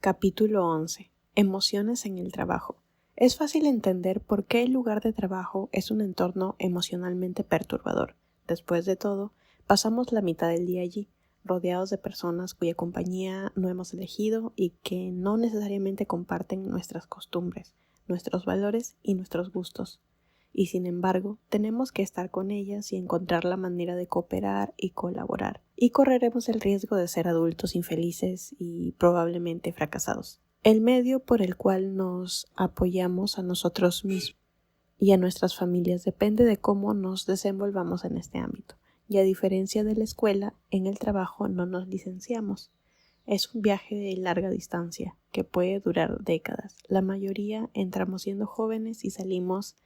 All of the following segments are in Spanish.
Capítulo 11. Emociones en el trabajo. Es fácil entender por qué el lugar de trabajo es un entorno emocionalmente perturbador. Después de todo, pasamos la mitad del día allí, rodeados de personas cuya compañía no hemos elegido y que no necesariamente comparten nuestras costumbres, nuestros valores y nuestros gustos. Y sin embargo, tenemos que estar con ellas y encontrar la manera de cooperar y colaborar. Y correremos el riesgo de ser adultos infelices y probablemente fracasados. El medio por el cual nos apoyamos a nosotros mismos y a nuestras familias depende de cómo nos desenvolvamos en este ámbito. Y a diferencia de la escuela, en el trabajo no nos licenciamos. Es un viaje de larga distancia que puede durar décadas. La mayoría entramos siendo jóvenes y salimos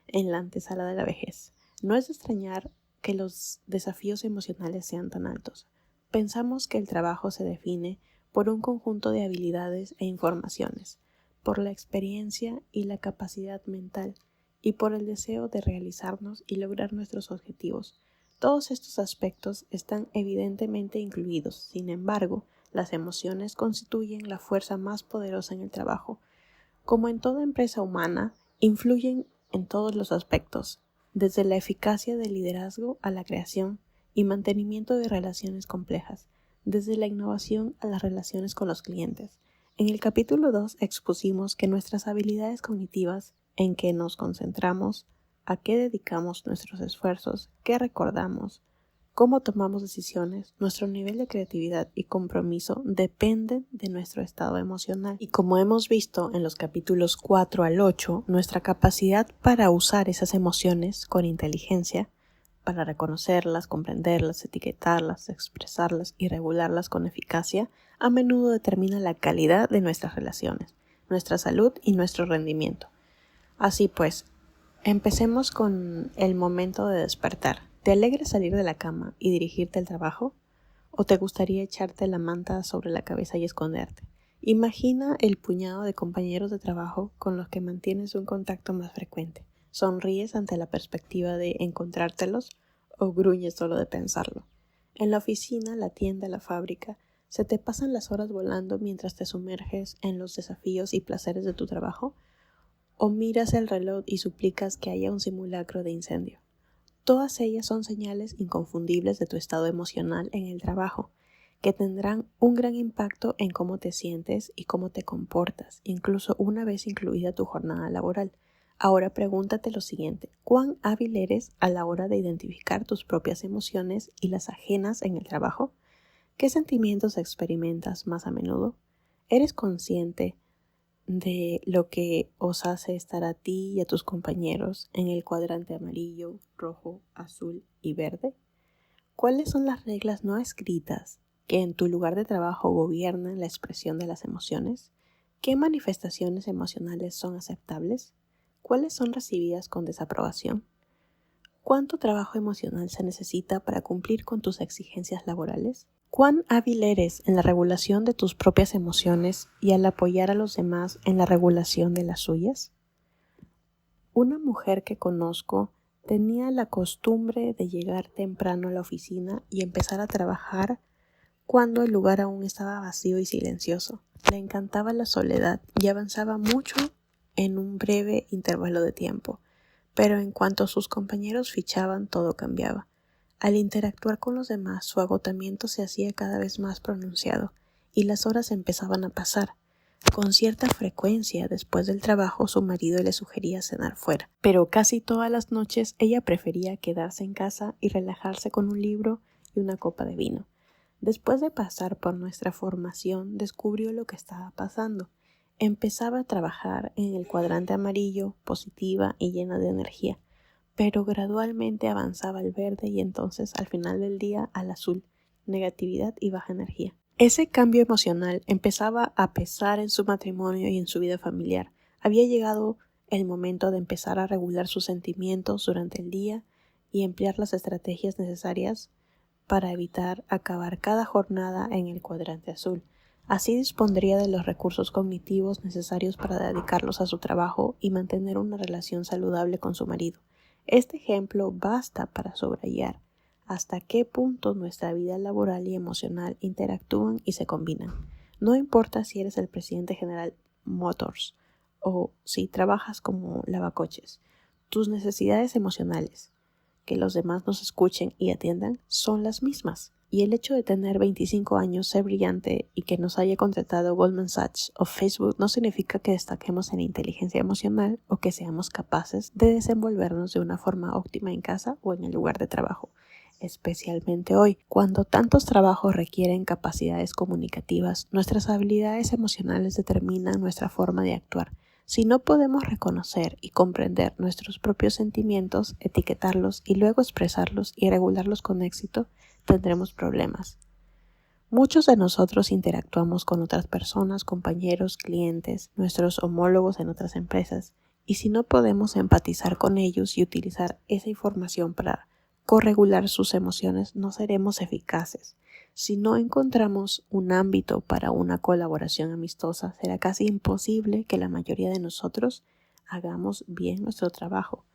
en la antesala de la vejez. No es de extrañar que los desafíos emocionales sean tan altos. Pensamos que el trabajo se define por un conjunto de habilidades e informaciones, por la experiencia y la capacidad mental, y por el deseo de realizarnos y lograr nuestros objetivos. Todos estos aspectos están evidentemente incluidos. Sin embargo, las emociones constituyen la fuerza más poderosa en el trabajo. Como en toda empresa humana, influyen en todos los aspectos, desde la eficacia del liderazgo a la creación y mantenimiento de relaciones complejas, desde la innovación a las relaciones con los clientes. En el capítulo 2 expusimos que nuestras habilidades cognitivas, en qué nos concentramos, a qué dedicamos nuestros esfuerzos, qué recordamos, cómo tomamos decisiones, nuestro nivel de creatividad y compromiso dependen de nuestro estado emocional. Y como hemos visto en los capítulos 4 al 8, nuestra capacidad para usar esas emociones con inteligencia, para reconocerlas, comprenderlas, etiquetarlas, expresarlas y regularlas con eficacia, a menudo determina la calidad de nuestras relaciones, nuestra salud y nuestro rendimiento. Así pues, empecemos con el momento de despertar. ¿Te alegra salir de la cama y dirigirte al trabajo? ¿O te gustaría echarte la manta sobre la cabeza y esconderte? Imagina el puñado de compañeros de trabajo con los que mantienes un contacto más frecuente. ¿Sonríes ante la perspectiva de encontrártelos o gruñes solo de pensarlo? En la oficina, la tienda, la fábrica, ¿se te pasan las horas volando mientras te sumerges en los desafíos y placeres de tu trabajo? ¿O miras el reloj y suplicas que haya un simulacro de incendio? Todas ellas son señales inconfundibles de tu estado emocional en el trabajo, que tendrán un gran impacto en cómo te sientes y cómo te comportas, incluso una vez incluida tu jornada laboral. Ahora pregúntate lo siguiente: ¿cuán hábil eres a la hora de identificar tus propias emociones y las ajenas en el trabajo? ¿Qué sentimientos experimentas más a menudo? ¿Eres consciente de lo que os hace estar a ti y a tus compañeros en el cuadrante amarillo, rojo, azul y verde? ¿Cuáles son las reglas no escritas que en tu lugar de trabajo gobiernan la expresión de las emociones? ¿Qué manifestaciones emocionales son aceptables? ¿Cuáles son recibidas con desaprobación? ¿Cuánto trabajo emocional se necesita para cumplir con tus exigencias laborales? ¿Cuán hábil eres en la regulación de tus propias emociones y al apoyar a los demás en la regulación de las suyas? Una mujer que conozco tenía la costumbre de llegar temprano a la oficina y empezar a trabajar cuando el lugar aún estaba vacío y silencioso. Le encantaba la soledad y avanzaba mucho en un breve intervalo de tiempo, pero en cuanto sus compañeros fichaban, todo cambiaba. Al interactuar con los demás, su agotamiento se hacía cada vez más pronunciado y las horas empezaban a pasar. Con cierta frecuencia, después del trabajo, su marido le sugería cenar fuera, pero casi todas las noches ella prefería quedarse en casa y relajarse con un libro y una copa de vino. Después de pasar por nuestra formación, descubrió lo que estaba pasando. Empezaba a trabajar en el cuadrante amarillo, positiva y llena de energía, pero gradualmente avanzaba al verde y entonces al final del día al azul, negatividad y baja energía. Ese cambio emocional empezaba a pesar en su matrimonio y en su vida familiar. Había llegado el momento de empezar a regular sus sentimientos durante el día y emplear las estrategias necesarias para evitar acabar cada jornada en el cuadrante azul. Así dispondría de los recursos cognitivos necesarios para dedicarlos a su trabajo y mantener una relación saludable con su marido. Este ejemplo basta para subrayar hasta qué punto nuestra vida laboral y emocional interactúan y se combinan. No importa si eres el presidente general Motors o si trabajas como lavacoches, tus necesidades emocionales, que los demás nos escuchen y atiendan, son las mismas. Y el hecho de tener 25 años, ser brillante y que nos haya contratado Goldman Sachs o Facebook no significa que destaquemos en inteligencia emocional o que seamos capaces de desenvolvernos de una forma óptima en casa o en el lugar de trabajo. Especialmente hoy, cuando tantos trabajos requieren capacidades comunicativas, nuestras habilidades emocionales determinan nuestra forma de actuar. Si no podemos reconocer y comprender nuestros propios sentimientos, etiquetarlos y luego expresarlos y regularlos con éxito, tendremos problemas. Muchos de nosotros interactuamos con otras personas, compañeros, clientes, nuestros homólogos en otras empresas, y si no podemos empatizar con ellos y utilizar esa información para corregular sus emociones, no seremos eficaces. Si no encontramos un ámbito para una colaboración amistosa, será casi imposible que la mayoría de nosotros hagamos bien nuestro trabajo.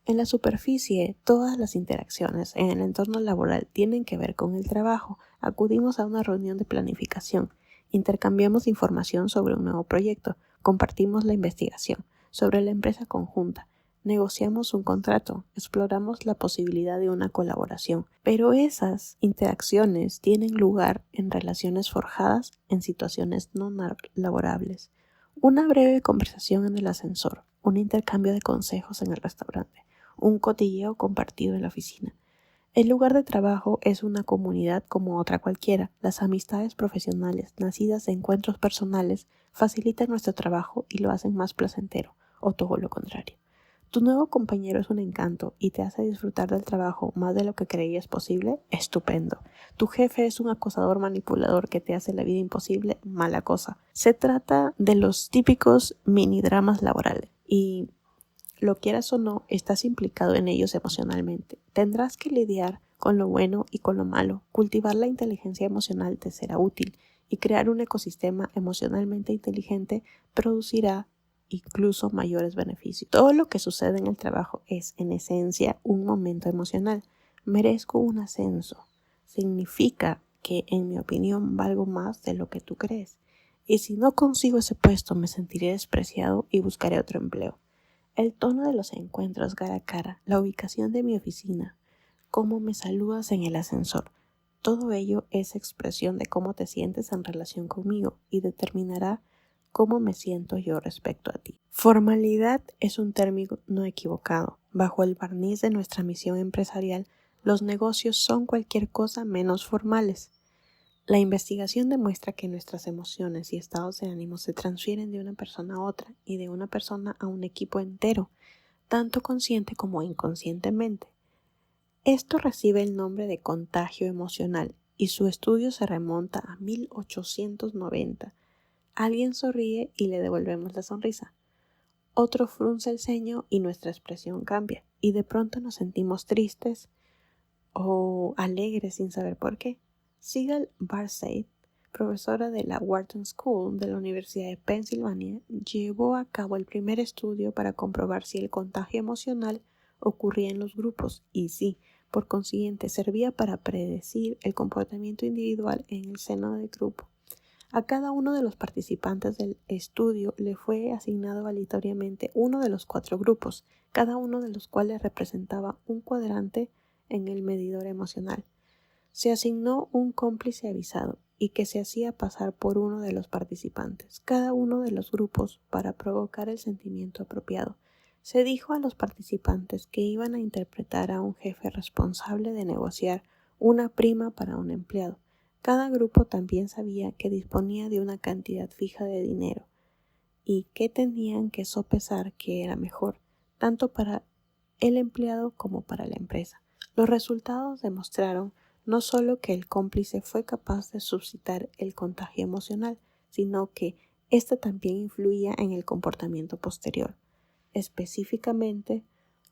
En la superficie, todas las interacciones en el entorno laboral tienen que ver con el trabajo. Acudimos a una reunión de planificación, intercambiamos información sobre un nuevo proyecto, compartimos la investigación sobre la empresa conjunta, negociamos un contrato, exploramos la posibilidad de una colaboración. Pero esas interacciones tienen lugar en relaciones forjadas en situaciones no laborables. Una breve conversación en el ascensor, un intercambio de consejos en el restaurante, un cotilleo compartido en la oficina. El lugar de trabajo es una comunidad como otra cualquiera. Las amistades profesionales, nacidas de encuentros personales, facilitan nuestro trabajo y lo hacen más placentero, o todo lo contrario. Tu nuevo compañero es un encanto y te hace disfrutar del trabajo más de lo que creías posible. Estupendo. Tu jefe es un acosador manipulador que te hace la vida imposible. Mala cosa. Se trata de los típicos mini dramas laborales y lo quieras o no, estás implicado en ellos emocionalmente. Tendrás que lidiar con lo bueno y con lo malo. Cultivar la inteligencia emocional te será útil y crear un ecosistema emocionalmente inteligente producirá incluso mayores beneficios. Todo lo que sucede en el trabajo es, en esencia, un momento emocional. Merezco un ascenso. Significa que, en mi opinión, valgo más de lo que tú crees. Y si no consigo ese puesto, me sentiré despreciado y buscaré otro empleo. El tono de los encuentros cara a cara, la ubicación de mi oficina, cómo me saludas en el ascensor, todo ello es expresión de cómo te sientes en relación conmigo y determinará cómo me siento yo respecto a ti. Formalidad es un término no equivocado. Bajo el barniz de nuestra misión empresarial, los negocios son cualquier cosa menos formales. La investigación demuestra que nuestras emociones y estados de ánimo se transfieren de una persona a otra y de una persona a un equipo entero, tanto consciente como inconscientemente. Esto recibe el nombre de contagio emocional y su estudio se remonta a 1890. Alguien sonríe y le devolvemos la sonrisa. Otro frunce el ceño y nuestra expresión cambia y de pronto nos sentimos tristes o alegres sin saber por qué. Sigal Barsade, profesora de la Wharton School de la Universidad de Pensilvania, llevó a cabo el primer estudio para comprobar si el contagio emocional ocurría en los grupos y sí, por consiguiente, servía para predecir el comportamiento individual en el seno del grupo. A cada uno de los participantes del estudio le fue asignado aleatoriamente uno de los 4 grupos, cada uno de los cuales representaba un cuadrante en el medidor emocional. Se asignó un cómplice avisado y que se hacía pasar por uno de los participantes, cada uno de los grupos, para provocar el sentimiento apropiado. Se dijo a los participantes que iban a interpretar a un jefe responsable de negociar una prima para un empleado. Cada grupo también sabía que disponía de una cantidad fija de dinero y que tenían que sopesar qué era mejor, tanto para el empleado como para la empresa. Los resultados demostraron no solo que el cómplice fue capaz de suscitar el contagio emocional, sino que éste también influía en el comportamiento posterior. Específicamente,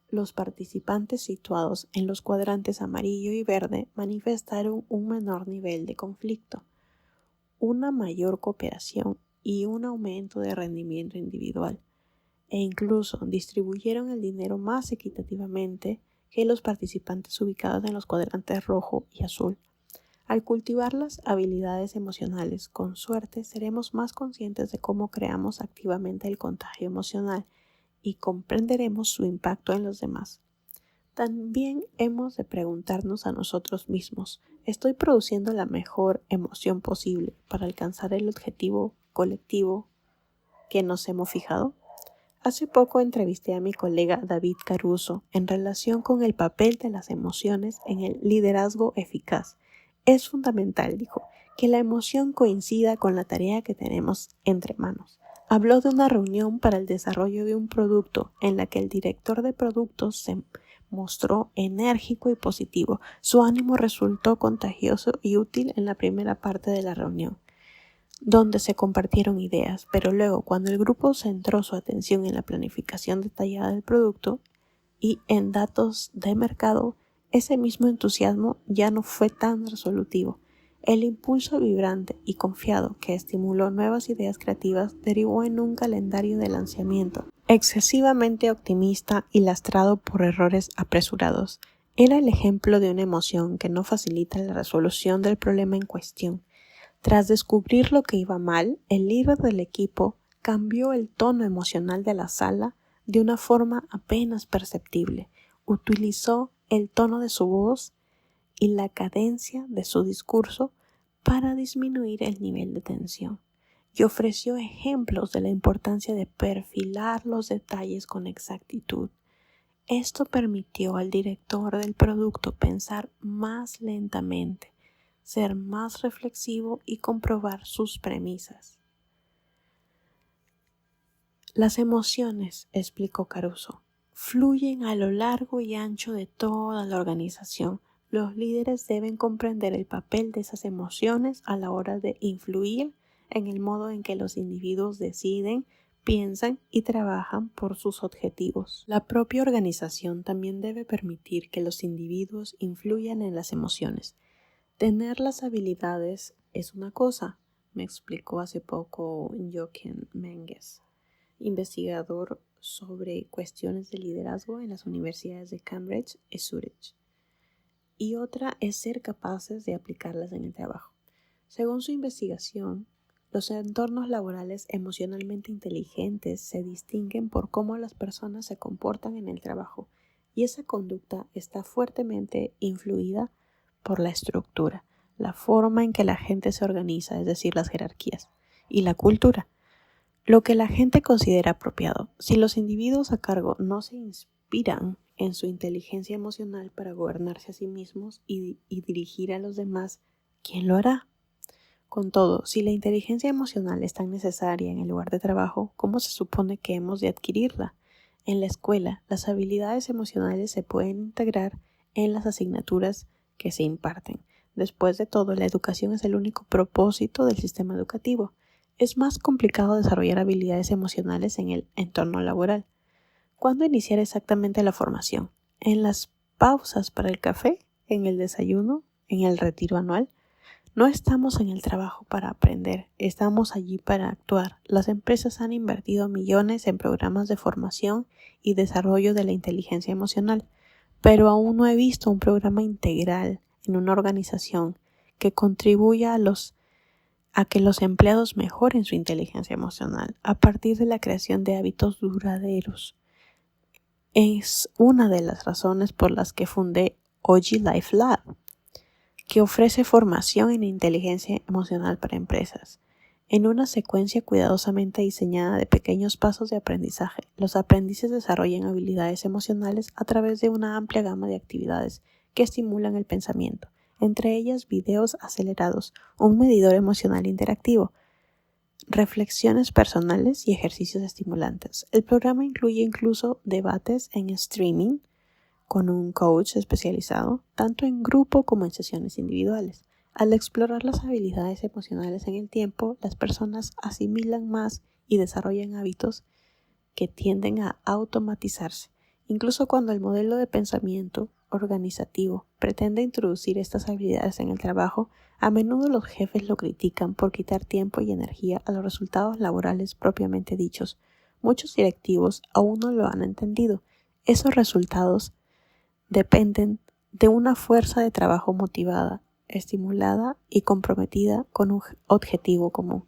los participantes situados en los cuadrantes amarillo y verde manifestaron un menor nivel de conflicto, una mayor cooperación y un aumento de rendimiento individual, e incluso distribuyeron el dinero más equitativamente que los participantes ubicados en los cuadrantes rojo y azul. Al cultivar las habilidades emocionales, con suerte seremos más conscientes de cómo creamos activamente el contagio emocional y comprenderemos su impacto en los demás. También hemos de preguntarnos a nosotros mismos, ¿estoy produciendo la mejor emoción posible para alcanzar el objetivo colectivo que nos hemos fijado? Hace poco entrevisté a mi colega David Caruso en relación con el papel de las emociones en el liderazgo eficaz. Es fundamental, dijo, que la emoción coincida con la tarea que tenemos entre manos. Habló de una reunión para el desarrollo de un producto en la que el director de productos se mostró enérgico y positivo. Su ánimo resultó contagioso y útil en la primera parte de la reunión, donde se compartieron ideas, pero luego cuando el grupo centró su atención en la planificación detallada del producto y en datos de mercado, ese mismo entusiasmo ya no fue tan resolutivo. El impulso vibrante y confiado que estimuló nuevas ideas creativas derivó en un calendario de lanzamiento excesivamente optimista y lastrado por errores apresurados. Era el ejemplo de una emoción que no facilita la resolución del problema en cuestión. Tras descubrir lo que iba mal, el líder del equipo cambió el tono emocional de la sala de una forma apenas perceptible. Utilizó el tono de su voz y la cadencia de su discurso para disminuir el nivel de tensión y ofreció ejemplos de la importancia de perfilar los detalles con exactitud. Esto permitió al director del producto pensar más lentamente, ser más reflexivo y comprobar sus premisas. Las emociones, explicó Caruso, fluyen a lo largo y ancho de toda la organización. Los líderes deben comprender el papel de esas emociones a la hora de influir en el modo en que los individuos deciden, piensan y trabajan por sus objetivos. La propia organización también debe permitir que los individuos influyan en las emociones. Tener las habilidades es una cosa, me explicó hace poco Jochen Menges, investigador sobre cuestiones de liderazgo en las universidades de Cambridge y Zurich. Y otra es ser capaces de aplicarlas en el trabajo. Según su investigación, los entornos laborales emocionalmente inteligentes se distinguen por cómo las personas se comportan en el trabajo, y esa conducta está fuertemente influida por la estructura, la forma en que la gente se organiza, es decir, las jerarquías, y la cultura, lo que la gente considera apropiado. Si los individuos a cargo no se inspiran en su inteligencia emocional para gobernarse a sí mismos y dirigir a los demás, ¿quién lo hará? Con todo, si la inteligencia emocional es tan necesaria en el lugar de trabajo, ¿cómo se supone que hemos de adquirirla? En la escuela, las habilidades emocionales se pueden integrar en las asignaturas que se imparten. Después de todo, la educación es el único propósito del sistema educativo. Es más complicado desarrollar habilidades emocionales en el entorno laboral. ¿Cuándo iniciar exactamente la formación? ¿En las pausas para el café? ¿En el desayuno? ¿En el retiro anual? No estamos en el trabajo para aprender, estamos allí para actuar. Las empresas han invertido millones en programas de formación y desarrollo de la inteligencia emocional, pero aún no he visto un programa integral en una organización que contribuya a que los empleados mejoren su inteligencia emocional a partir de la creación de hábitos duraderos. Es una de las razones por las que fundé OG Life Lab, que ofrece formación en inteligencia emocional para empresas. En una secuencia cuidadosamente diseñada de pequeños pasos de aprendizaje, los aprendices desarrollan habilidades emocionales a través de una amplia gama de actividades que estimulan el pensamiento, entre ellas videos acelerados, un medidor emocional interactivo, reflexiones personales y ejercicios estimulantes. El programa incluye incluso debates en streaming con un coach especializado, tanto en grupo como en sesiones individuales. Al explorar las habilidades emocionales en el tiempo, las personas asimilan más y desarrollan hábitos que tienden a automatizarse. Incluso cuando el modelo de pensamiento organizativo pretende introducir estas habilidades en el trabajo, a menudo los jefes lo critican por quitar tiempo y energía a los resultados laborales propiamente dichos. Muchos directivos aún no lo han entendido. Esos resultados dependen de una fuerza de trabajo motivada estimulada y comprometida con un objetivo común.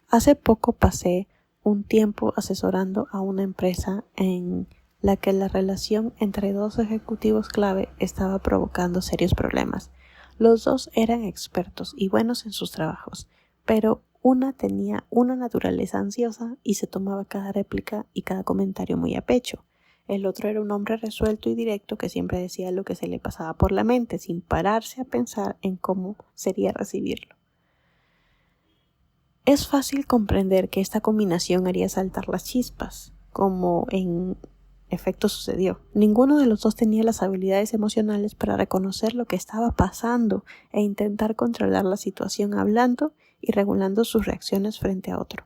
Hace poco pasé un tiempo asesorando a una empresa en la que la relación entre dos ejecutivos clave estaba provocando serios problemas. Los dos eran expertos y buenos en sus trabajos, pero una tenía una naturaleza ansiosa y se tomaba cada réplica y cada comentario muy a pecho. El otro era un hombre resuelto y directo que siempre decía lo que se le pasaba por la mente, sin pararse a pensar en cómo sería recibirlo. Es fácil comprender que esta combinación haría saltar las chispas, como en efecto sucedió. Ninguno de los dos tenía las habilidades emocionales para reconocer lo que estaba pasando e intentar controlar la situación hablando y regulando sus reacciones frente a otro.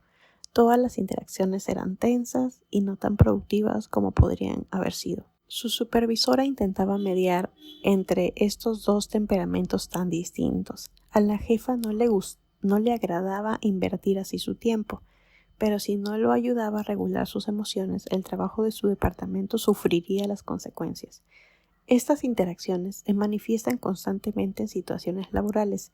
Todas las interacciones eran tensas y no tan productivas como podrían haber sido. Su supervisora intentaba mediar entre estos dos temperamentos tan distintos. A la jefa no le agradaba invertir así su tiempo, pero si no lo ayudaba a regular sus emociones, el trabajo de su departamento sufriría las consecuencias. Estas interacciones se manifiestan constantemente en situaciones laborales.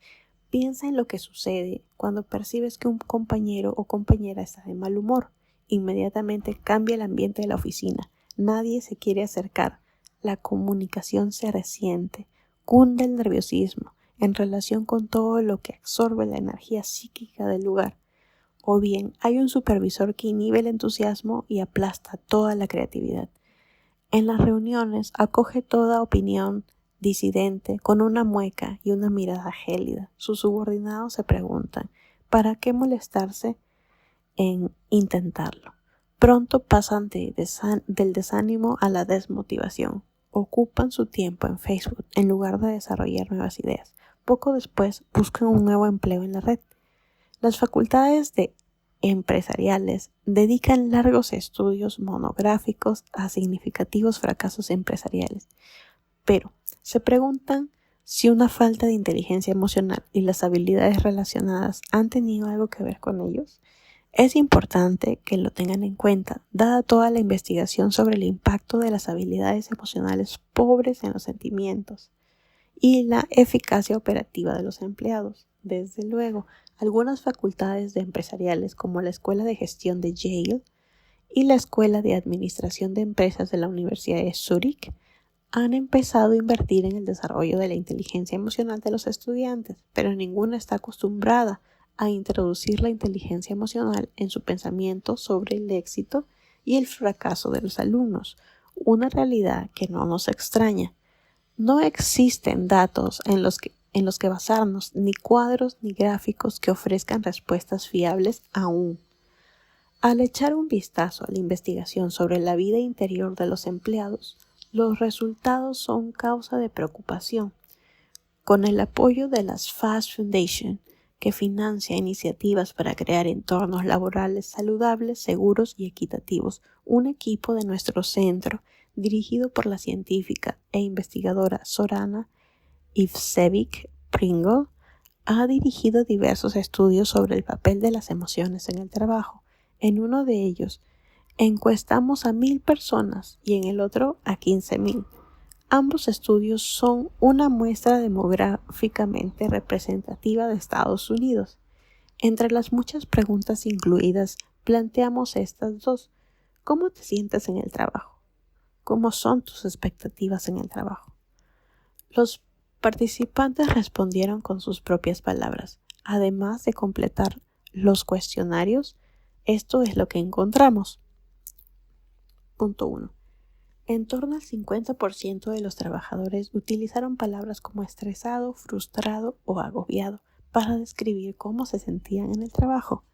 Piensa en lo que sucede cuando percibes que un compañero o compañera está de mal humor. Inmediatamente cambia el ambiente de la oficina. Nadie se quiere acercar. La comunicación se resiente. Cunde el nerviosismo en relación con todo lo que absorbe la energía psíquica del lugar. O bien hay un supervisor que inhibe el entusiasmo y aplasta toda la creatividad. En las reuniones acoge toda opinión disidente con una mueca y una mirada gélida. Sus subordinados se preguntan, ¿para qué molestarse en intentarlo? Pronto pasan del desánimo a la desmotivación. Ocupan su tiempo en Facebook en lugar de desarrollar nuevas ideas. Poco después buscan un nuevo empleo en la red. Las facultades de empresariales dedican largos estudios monográficos a significativos fracasos empresariales, pero se preguntan si una falta de inteligencia emocional y las habilidades relacionadas han tenido algo que ver con ellos. Es importante que lo tengan en cuenta, dada toda la investigación sobre el impacto de las habilidades emocionales pobres en los sentimientos y la eficacia operativa de los empleados. Desde luego, algunas facultades de empresariales como la Escuela de Gestión de Yale y la Escuela de Administración de Empresas de la Universidad de Zúrich han empezado a invertir en el desarrollo de la inteligencia emocional de los estudiantes, pero ninguna está acostumbrada a introducir la inteligencia emocional en su pensamiento sobre el éxito y el fracaso de los alumnos, una realidad que no nos extraña. No existen datos en los que basarnos, ni cuadros ni gráficos que ofrezcan respuestas fiables aún. Al echar un vistazo a la investigación sobre la vida interior de los empleados, los resultados son causa de preocupación. Con el apoyo de las FAST Foundation, que financia iniciativas para crear entornos laborales saludables, seguros y equitativos, un equipo de nuestro centro, dirigido por la científica e investigadora Zorana Ivsevic-Pringle, ha dirigido diversos estudios sobre el papel de las emociones en el trabajo. En uno de ellos, encuestamos a 1,000 personas y en el otro a 15,000. Ambos estudios son una muestra demográficamente representativa de Estados Unidos. Entre las muchas preguntas incluidas, planteamos estas dos. ¿Cómo te sientes en el trabajo? ¿Cómo son tus expectativas en el trabajo? Los participantes respondieron con sus propias palabras. Además de completar los cuestionarios, esto es lo que encontramos. Punto 1. En torno al 50% de los trabajadores utilizaron palabras como estresado, frustrado o agobiado para describir cómo se sentían en el trabajo.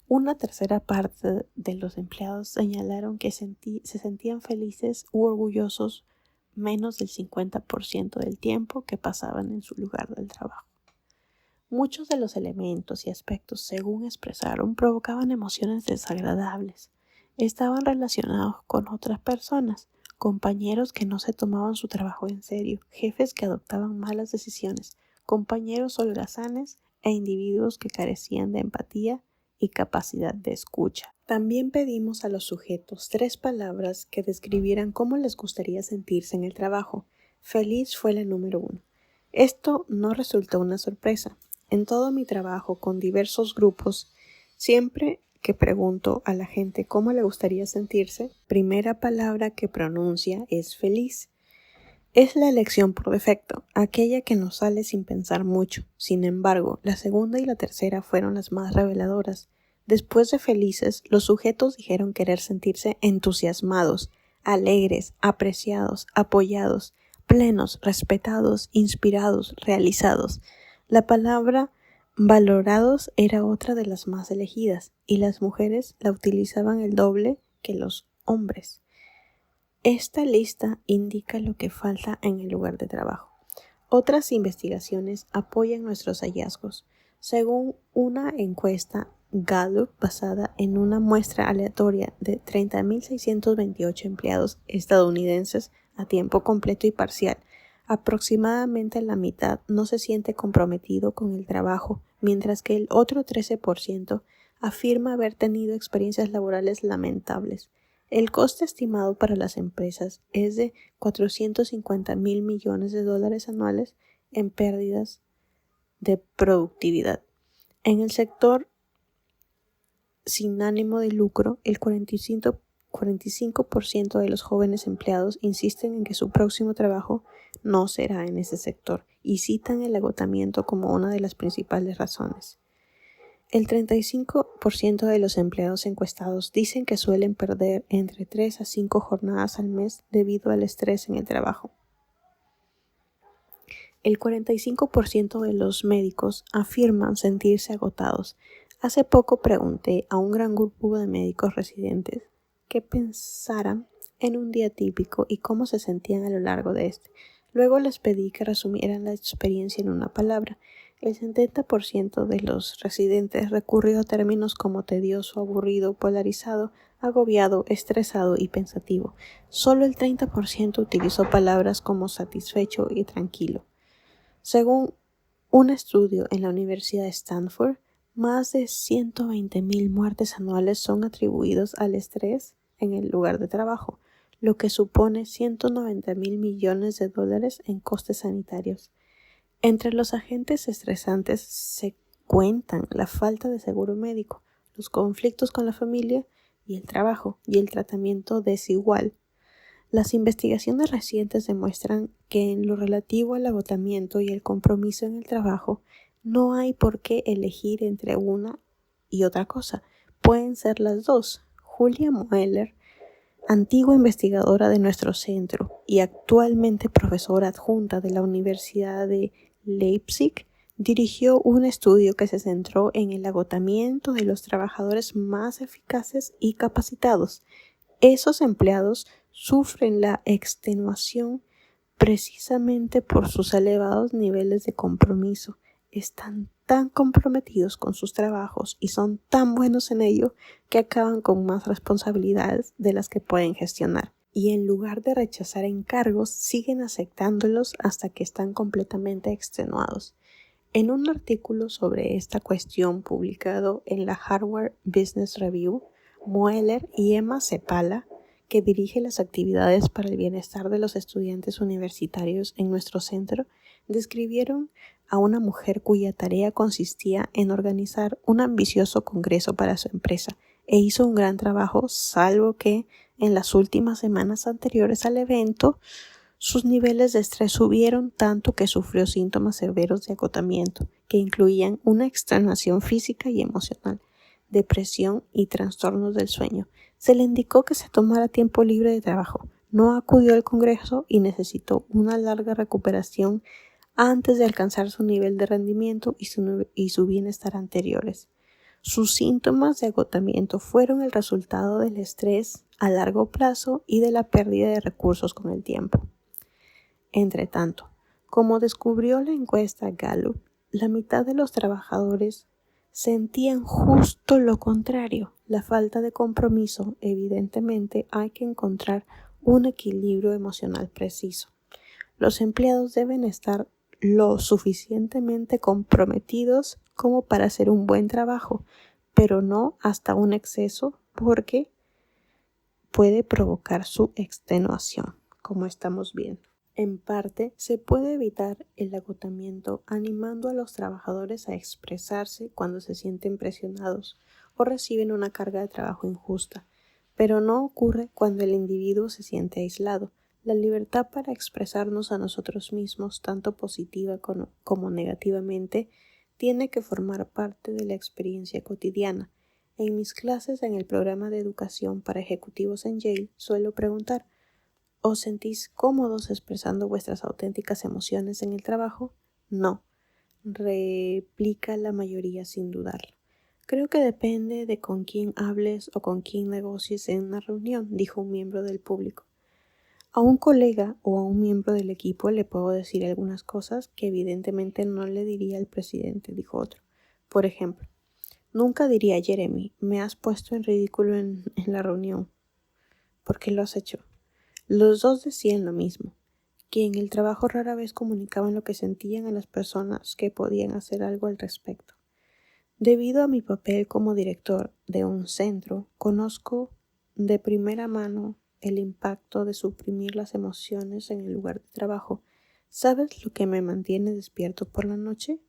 Una tercera parte de los empleados señalaron que se sentían felices u orgullosos menos del 50% del tiempo que pasaban en su lugar del trabajo. Muchos de los elementos y aspectos, según expresaron, provocaban emociones desagradables. Estaban relacionados con otras personas, compañeros que no se tomaban su trabajo en serio, jefes que adoptaban malas decisiones, compañeros holgazanes e individuos que carecían de empatía y capacidad de escucha. También pedimos a los sujetos 3 palabras que describieran cómo les gustaría sentirse en el trabajo. Feliz fue la número 1. Esto no resultó una sorpresa. En todo mi trabajo con diversos grupos, siempre que pregunto a la gente cómo le gustaría sentirse, primera palabra que pronuncia es feliz. Es la elección por defecto, aquella que nos sale sin pensar mucho. Sin embargo, la segunda y la tercera fueron las más reveladoras. Después de felices, los sujetos dijeron querer sentirse entusiasmados, alegres, apreciados, apoyados, plenos, respetados, inspirados, realizados. La palabra valorados era otra de las más elegidas, y las mujeres la utilizaban el doble que los hombres. Esta lista indica lo que falta en el lugar de trabajo. Otras investigaciones apoyan nuestros hallazgos. Según una encuesta Gallup basada en una muestra aleatoria de 30.628 empleados estadounidenses a tiempo completo y parcial, aproximadamente la mitad no se siente comprometido con el trabajo, mientras que el otro 13% afirma haber tenido experiencias laborales lamentables. El coste estimado para las empresas es de $450.000 millones anuales en pérdidas de productividad. En el sector sin ánimo de lucro, el 45% de los jóvenes empleados insisten en que su próximo trabajo no será en ese sector y citan el agotamiento como una de las principales razones. El 35% de los empleados encuestados dicen que suelen perder entre 3 a 5 jornadas al mes debido al estrés en el trabajo. El 45% de los médicos afirman sentirse agotados. Hace poco pregunté a un gran grupo de médicos residentes qué pensaran en un día típico y cómo se sentían a lo largo de este. Luego les pedí que resumieran la experiencia en una palabra. El 70% de los residentes recurrió a términos como tedioso, aburrido, polarizado, agobiado, estresado y pensativo. Solo el 30% utilizó palabras como satisfecho y tranquilo. Según un estudio en la Universidad de Stanford, más de 120.000 muertes anuales son atribuidos al estrés en el lugar de trabajo, lo que supone $190.000 millones en costes sanitarios. Entre los agentes estresantes se cuentan la falta de seguro médico, los conflictos con la familia y el trabajo, y el tratamiento desigual. Las investigaciones recientes demuestran que en lo relativo al agotamiento y el compromiso en el trabajo, no hay por qué elegir entre una y otra cosa. Pueden ser las dos. Julia Moeller, antigua investigadora de nuestro centro y actualmente profesora adjunta de la Universidad de Leipzig, dirigió un estudio que se centró en el agotamiento de los trabajadores más eficaces y capacitados. Esos empleados sufren la extenuación precisamente por sus elevados niveles de compromiso. Están tan comprometidos con sus trabajos y son tan buenos en ello que acaban con más responsabilidades de las que pueden gestionar. Y en lugar de rechazar encargos, siguen aceptándolos hasta que están completamente extenuados. En un artículo sobre esta cuestión publicado en la Harvard Business Review, Moeller y Emma Seppala, que dirige las actividades para el bienestar de los estudiantes universitarios en nuestro centro, describieron a una mujer cuya tarea consistía en organizar un ambicioso congreso para su empresa e hizo un gran trabajo, salvo que en las últimas semanas anteriores al evento sus niveles de estrés subieron tanto que sufrió síntomas severos de agotamiento, que incluían una extenuación física y emocional, depresión y trastornos del sueño. Se le indicó que se tomara tiempo libre de trabajo. No acudió al congreso y necesitó una larga recuperación antes de alcanzar su nivel de rendimiento y su bienestar anteriores. Sus síntomas de agotamiento fueron el resultado del estrés a largo plazo y de la pérdida de recursos con el tiempo. Entretanto, como descubrió la encuesta Gallup, la mitad de los trabajadores sentían justo lo contrario, la falta de compromiso. Evidentemente, hay que encontrar un equilibrio emocional preciso. Los empleados deben estar lo suficientemente comprometidos como para hacer un buen trabajo, pero no hasta un exceso porque puede provocar su extenuación, como estamos viendo. En parte, se puede evitar el agotamiento animando a los trabajadores a expresarse cuando se sienten presionados o reciben una carga de trabajo injusta, pero no ocurre cuando el individuo se siente aislado. La libertad para expresarnos a nosotros mismos, tanto positiva como negativamente, tiene que formar parte de la experiencia cotidiana. En mis clases en el programa de educación para ejecutivos en Yale suelo preguntar: ¿os sentís cómodos expresando vuestras auténticas emociones en el trabajo? No, replica la mayoría sin dudarlo. Creo que depende de con quién hables o con quién negocies en una reunión, dijo un miembro del público. A un colega o a un miembro del equipo le puedo decir algunas cosas que evidentemente no le diría al presidente, dijo otro. Por ejemplo, nunca diría: Jeremy, me has puesto en ridículo en la reunión. ¿Por qué lo has hecho? Los dos decían lo mismo, que en el trabajo rara vez comunicaban lo que sentían a las personas que podían hacer algo al respecto. Debido a mi papel como director de un centro, conozco de primera mano el impacto de suprimir las emociones en el lugar de trabajo. ¿Sabes lo que me mantiene despierto por la noche?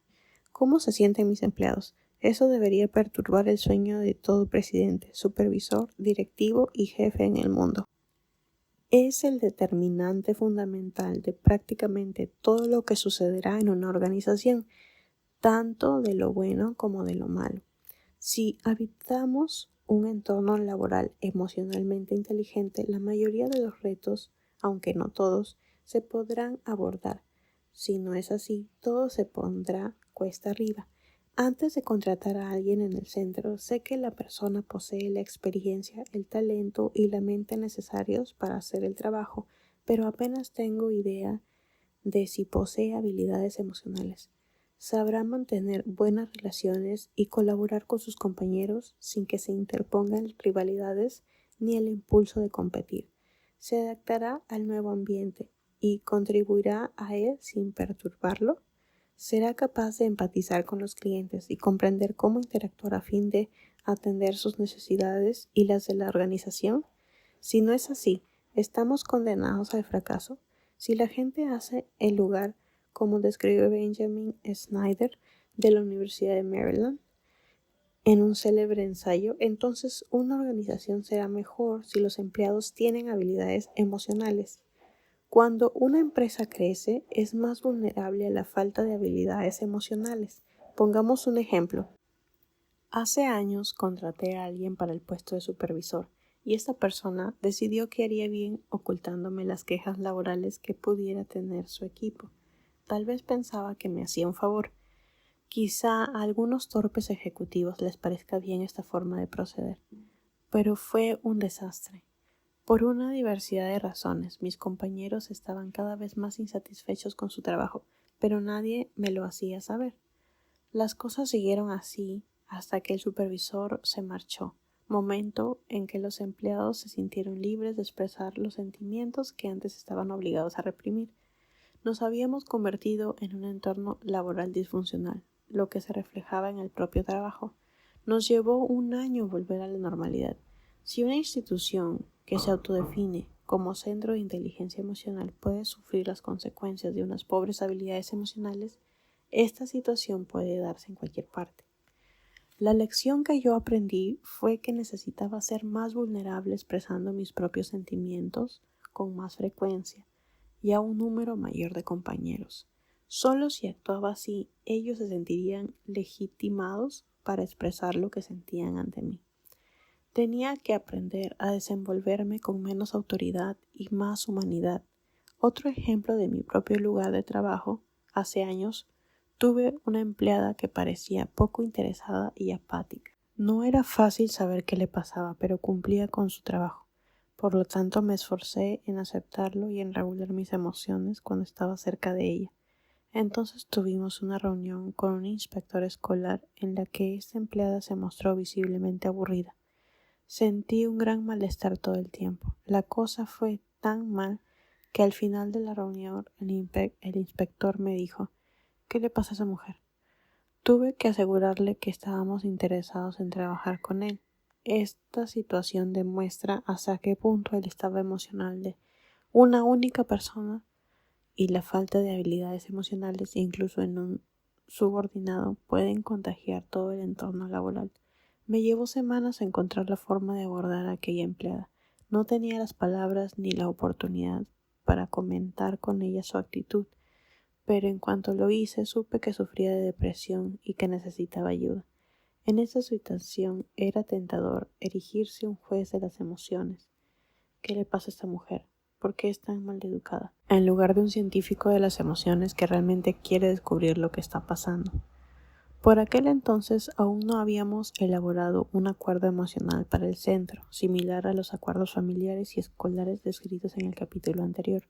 ¿Cómo se sienten mis empleados? Eso debería perturbar el sueño de todo presidente, supervisor, directivo y jefe en el mundo. Es el determinante fundamental de prácticamente todo lo que sucederá en una organización, tanto de lo bueno como de lo malo. Si habitamos un entorno laboral emocionalmente inteligente, la mayoría de los retos, aunque no todos, se podrán abordar. Si no es así, todo se pondrá cuesta arriba. Antes de contratar a alguien en el centro, sé que la persona posee la experiencia, el talento y la mente necesarios para hacer el trabajo, pero apenas tengo idea de si posee habilidades emocionales. Sabrá mantener buenas relaciones y colaborar con sus compañeros sin que se interpongan rivalidades ni el impulso de competir. Se adaptará al nuevo ambiente y contribuirá a él sin perturbarlo. Será capaz de empatizar con los clientes y comprender cómo interactuar a fin de atender sus necesidades y las de la organización. Si no es así, estamos condenados al fracaso. Si la gente hace el lugar como describe Benjamin Snyder de la Universidad de Maryland en un célebre ensayo, entonces una organización será mejor si los empleados tienen habilidades emocionales. Cuando una empresa crece, es más vulnerable a la falta de habilidades emocionales. Pongamos un ejemplo. Hace años contraté a alguien para el puesto de supervisor y esta persona decidió que haría bien ocultándome las quejas laborales que pudiera tener su equipo. Tal vez pensaba que me hacía un favor. Quizá a algunos torpes ejecutivos les parezca bien esta forma de proceder, pero fue un desastre. Por una diversidad de razones, mis compañeros estaban cada vez más insatisfechos con su trabajo, pero nadie me lo hacía saber. Las cosas siguieron así hasta que el supervisor se marchó, momento en que los empleados se sintieron libres de expresar los sentimientos que antes estaban obligados a reprimir. Nos habíamos convertido en un entorno laboral disfuncional, lo que se reflejaba en el propio trabajo. Nos llevó un año volver a la normalidad. Si una institución que se autodefine como centro de inteligencia emocional puede sufrir las consecuencias de unas pobres habilidades emocionales, esta situación puede darse en cualquier parte. La lección que yo aprendí fue que necesitaba ser más vulnerable expresando mis propios sentimientos con más frecuencia y a un número mayor de compañeros. Solo si actuaba así, ellos se sentirían legitimados para expresar lo que sentían ante mí. Tenía que aprender a desenvolverme con menos autoridad y más humanidad. Otro ejemplo de mi propio lugar de trabajo, hace años, tuve una empleada que parecía poco interesada y apática. No era fácil saber qué le pasaba, pero cumplía con su trabajo. Por lo tanto, me esforcé en aceptarlo y en regular mis emociones cuando estaba cerca de ella. Entonces tuvimos una reunión con un inspector escolar en la que esta empleada se mostró visiblemente aburrida. Sentí un gran malestar todo el tiempo. La cosa fue tan mal que al final de la reunión el inspector me dijo: ¿qué le pasa a esa mujer? Tuve que asegurarle que estábamos interesados en trabajar con él. Esta situación demuestra hasta qué punto el estado emocional de una única persona y la falta de habilidades emocionales, incluso en un subordinado, pueden contagiar todo el entorno laboral. Me llevó semanas a encontrar la forma de abordar a aquella empleada. No tenía las palabras ni la oportunidad para comentar con ella su actitud, pero en cuanto lo hice supe que sufría de depresión y que necesitaba ayuda. En esa situación era tentador erigirse un juez de las emociones. ¿Qué le pasa a esta mujer? ¿Por qué es tan mal educada? En lugar de un científico de las emociones que realmente quiere descubrir lo que está pasando. Por aquel entonces aún no habíamos elaborado un acuerdo emocional para el centro, similar a los acuerdos familiares y escolares descritos en el capítulo anterior.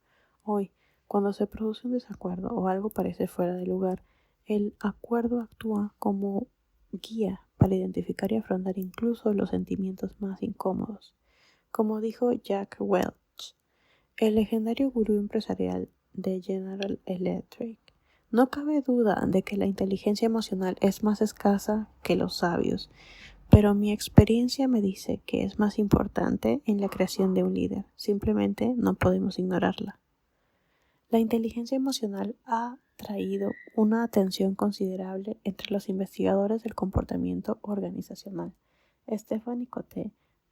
Hoy, cuando se produce un desacuerdo o algo parece fuera de lugar, el acuerdo actúa como guía para identificar y afrontar incluso los sentimientos más incómodos. Como dijo Jack Welch, el legendario gurú empresarial de General Electric, no cabe duda de que la inteligencia emocional es más escasa que los sabios, pero mi experiencia me dice que es más importante en la creación de un líder. Simplemente no podemos ignorarla. La inteligencia emocional ha traído una atención considerable entre los investigadores del comportamiento organizacional. Stephanie Coté,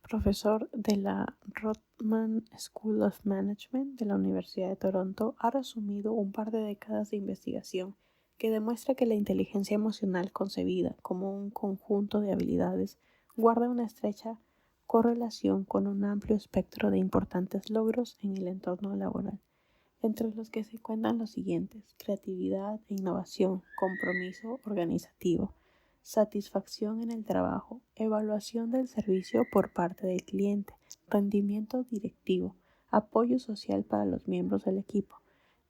profesor de la Rotman School of Management de la Universidad de Toronto, ha resumido un par de décadas de investigación que demuestra que la inteligencia emocional concebida como un conjunto de habilidades guarda una estrecha correlación con un amplio espectro de importantes logros en el entorno laboral, entre los que se cuentan los siguientes: creatividad e innovación, compromiso organizativo, satisfacción en el trabajo, evaluación del servicio por parte del cliente, rendimiento directivo, apoyo social para los miembros del equipo,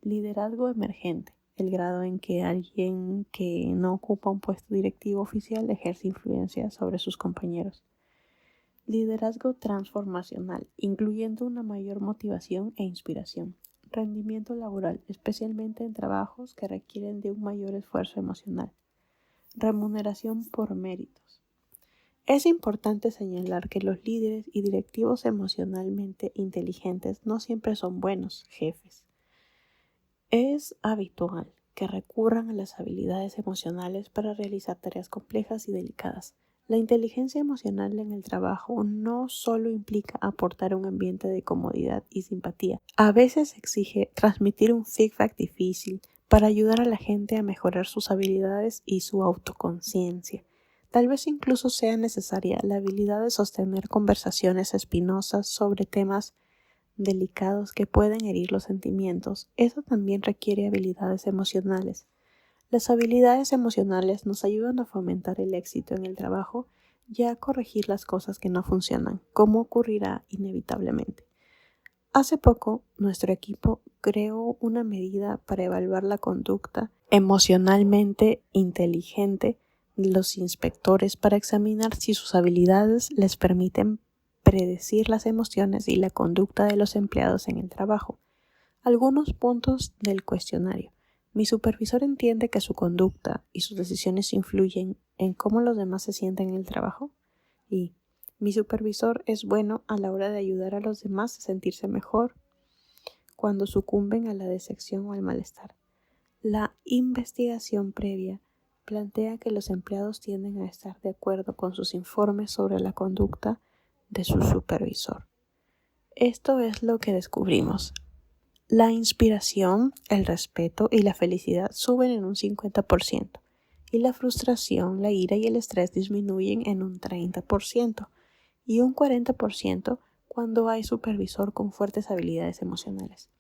liderazgo emergente, el grado en que alguien que no ocupa un puesto directivo oficial ejerce influencia sobre sus compañeros. Liderazgo transformacional, incluyendo una mayor motivación e inspiración. Rendimiento laboral, especialmente en trabajos que requieren de un mayor esfuerzo emocional. Remuneración por méritos. Es importante señalar que los líderes y directivos emocionalmente inteligentes no siempre son buenos jefes. Es habitual que recurran a las habilidades emocionales para realizar tareas complejas y delicadas. La inteligencia emocional en el trabajo no solo implica aportar un ambiente de comodidad y simpatía. A veces exige transmitir un feedback difícil para ayudar a la gente a mejorar sus habilidades y su autoconciencia. Tal vez incluso sea necesaria la habilidad de sostener conversaciones espinosas sobre temas delicados que pueden herir los sentimientos. Eso también requiere habilidades emocionales. Las habilidades emocionales nos ayudan a fomentar el éxito en el trabajo y a corregir las cosas que no funcionan, como ocurrirá inevitablemente. Hace poco, nuestro equipo creó una medida para evaluar la conducta emocionalmente inteligente de los inspectores para examinar si sus habilidades les permiten predecir las emociones y la conducta de los empleados en el trabajo. Algunos puntos del cuestionario. Mi supervisor entiende que su conducta y sus decisiones influyen en cómo los demás se sienten en el trabajo. Y mi supervisor es bueno a la hora de ayudar a los demás a sentirse mejor cuando sucumben a la decepción o al malestar. La investigación previa plantea que los empleados tienden a estar de acuerdo con sus informes sobre la conducta de su supervisor. Esto es lo que descubrimos. La inspiración, el respeto y la felicidad suben en un 50% y la frustración, la ira y el estrés disminuyen en un 30% y un 40% cuando hay supervisor con fuertes habilidades emocionales.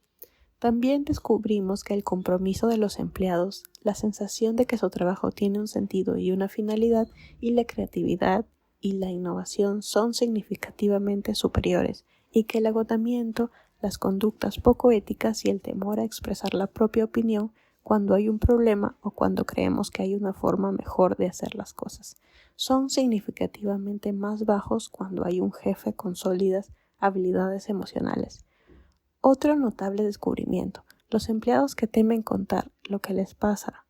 También descubrimos que el compromiso de los empleados, la sensación de que su trabajo tiene un sentido y una finalidad, y la creatividad y la innovación son significativamente superiores, y que el agotamiento, las conductas poco éticas y el temor a expresar la propia opinión cuando hay un problema o cuando creemos que hay una forma mejor de hacer las cosas, son significativamente más bajos cuando hay un jefe con sólidas habilidades emocionales. Otro notable descubrimiento: los empleados que temen contar lo que les pasa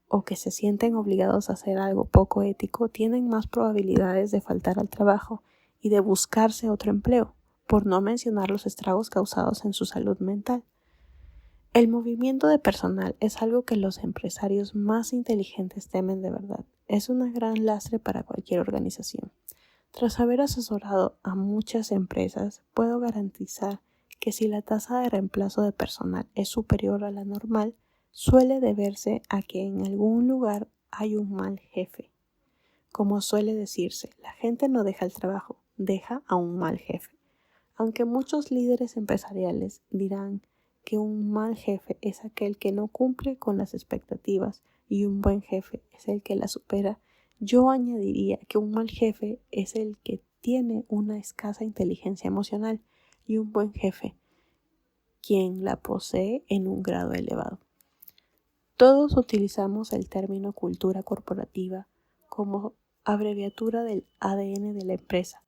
o que se sienten obligados a hacer algo poco ético tienen más probabilidades de faltar al trabajo y de buscarse otro empleo, por no mencionar los estragos causados en su salud mental. El movimiento de personal es algo que los empresarios más inteligentes temen de verdad. Es una gran lastre para cualquier organización. Tras haber asesorado a muchas empresas, puedo garantizar que si la tasa de reemplazo de personal es superior a la normal, suele deberse a que en algún lugar hay un mal jefe. Como suele decirse, la gente no deja el trabajo, deja a un mal jefe. Aunque muchos líderes empresariales dirán que un mal jefe es aquel que no cumple con las expectativas y un buen jefe es el que las supera, yo añadiría que un mal jefe es el que tiene una escasa inteligencia emocional y un buen jefe quien la posee en un grado elevado. Todos utilizamos el término cultura corporativa como abreviatura del ADN de la empresa.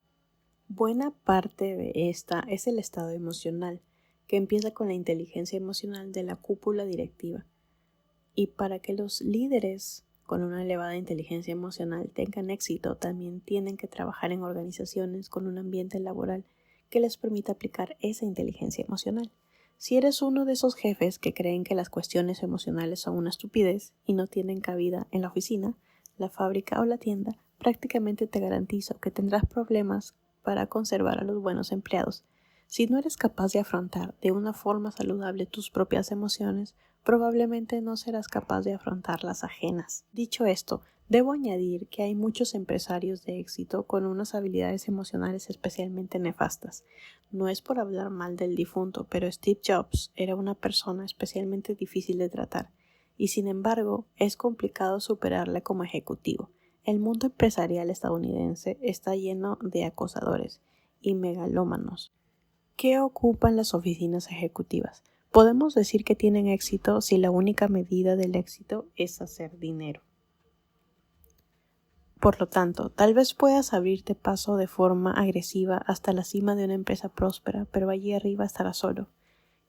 Buena parte de esta es el estado emocional, que empieza con la inteligencia emocional de la cúpula directiva. Y para que los líderes con una elevada inteligencia emocional tengan éxito, también tienen que trabajar en organizaciones con un ambiente laboral que les permita aplicar esa inteligencia emocional. Si eres uno de esos jefes que creen que las cuestiones emocionales son una estupidez y no tienen cabida en la oficina, la fábrica o la tienda, prácticamente te garantizo que tendrás problemas para conservar a los buenos empleados. Si no eres capaz de afrontar de una forma saludable tus propias emociones, probablemente no serás capaz de afrontar las ajenas. Dicho esto, debo añadir que hay muchos empresarios de éxito con unas habilidades emocionales especialmente nefastas. No es por hablar mal del difunto, pero Steve Jobs era una persona especialmente difícil de tratar, y sin embargo es complicado superarle como ejecutivo. El mundo empresarial estadounidense está lleno de acosadores y megalómanos. ¿Qué ocupan las oficinas ejecutivas? Podemos decir que tienen éxito si la única medida del éxito es hacer dinero. Por lo tanto, tal vez puedas abrirte paso de forma agresiva hasta la cima de una empresa próspera, pero allí arriba estarás solo.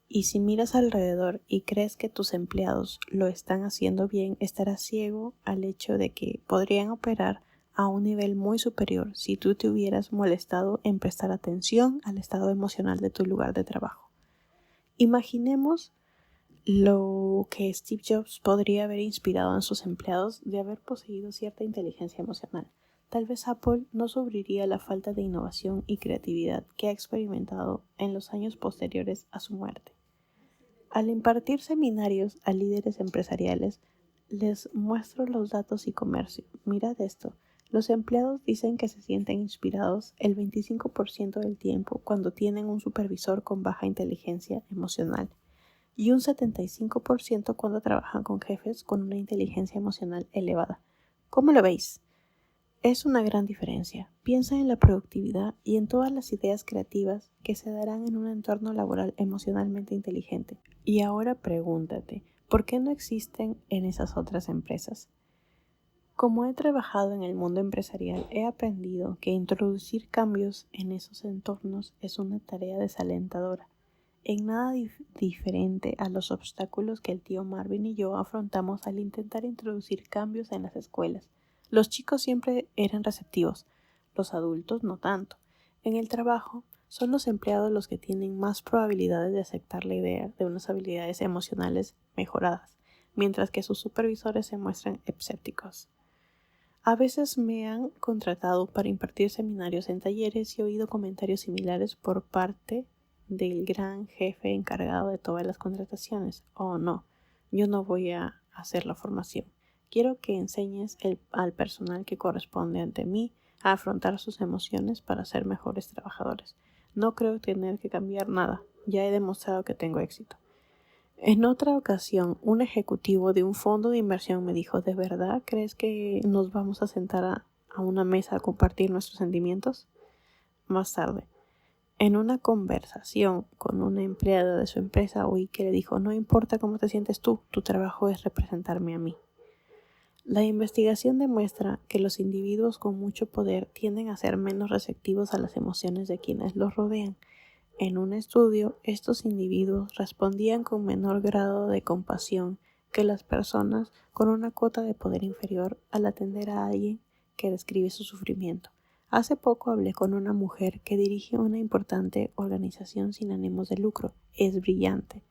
Y si miras alrededor y crees que tus empleados lo están haciendo bien, estarás ciego al hecho de que podrían operar a un nivel muy superior si tú te hubieras molestado en prestar atención al estado emocional de tu lugar de trabajo. Imaginemos lo que Steve Jobs podría haber inspirado en sus empleados de haber poseído cierta inteligencia emocional. Tal vez Apple no sufriría la falta de innovación y creatividad que ha experimentado en los años posteriores a su muerte. Al impartir seminarios a líderes empresariales, les muestro los datos y comercio. Mirad esto. Los empleados dicen que se sienten inspirados el 25% del tiempo cuando tienen un supervisor con baja inteligencia emocional y un 75% cuando trabajan con jefes con una inteligencia emocional elevada. ¿Cómo lo veis? Es una gran diferencia. Piensa en la productividad y en todas las ideas creativas que se darán en un entorno laboral emocionalmente inteligente. Y ahora pregúntate, ¿por qué no existen en esas otras empresas? Como he trabajado en el mundo empresarial, he aprendido que introducir cambios en esos entornos es una tarea desalentadora, en nada diferente a los obstáculos que el tío Marvin y yo afrontamos al intentar introducir cambios en las escuelas. Los chicos siempre eran receptivos, los adultos no tanto. En el trabajo, son los empleados los que tienen más probabilidades de aceptar la idea de unas habilidades emocionales mejoradas, mientras que sus supervisores se muestran escépticos. A veces me han contratado para impartir seminarios en talleres y he oído comentarios similares por parte del gran jefe encargado de todas las contrataciones. Oh, no, yo no voy a hacer la formación. Quiero que enseñes al personal que corresponde ante mí a afrontar sus emociones para ser mejores trabajadores. No creo tener que cambiar nada. Ya he demostrado que tengo éxito. En otra ocasión, un ejecutivo de un fondo de inversión me dijo, ¿de verdad crees que nos vamos a sentar a una mesa a compartir nuestros sentimientos? Más tarde, en una conversación con una empleada de su empresa, oí que le dijo, no importa cómo te sientes tú, tu trabajo es representarme a mí. La investigación demuestra que los individuos con mucho poder tienden a ser menos receptivos a las emociones de quienes los rodean. En un estudio, estos individuos respondían con menor grado de compasión que las personas con una cuota de poder inferior al atender a alguien que describe su sufrimiento. Hace poco hablé con una mujer que dirige una importante organización sin ánimos de lucro. Es brillante.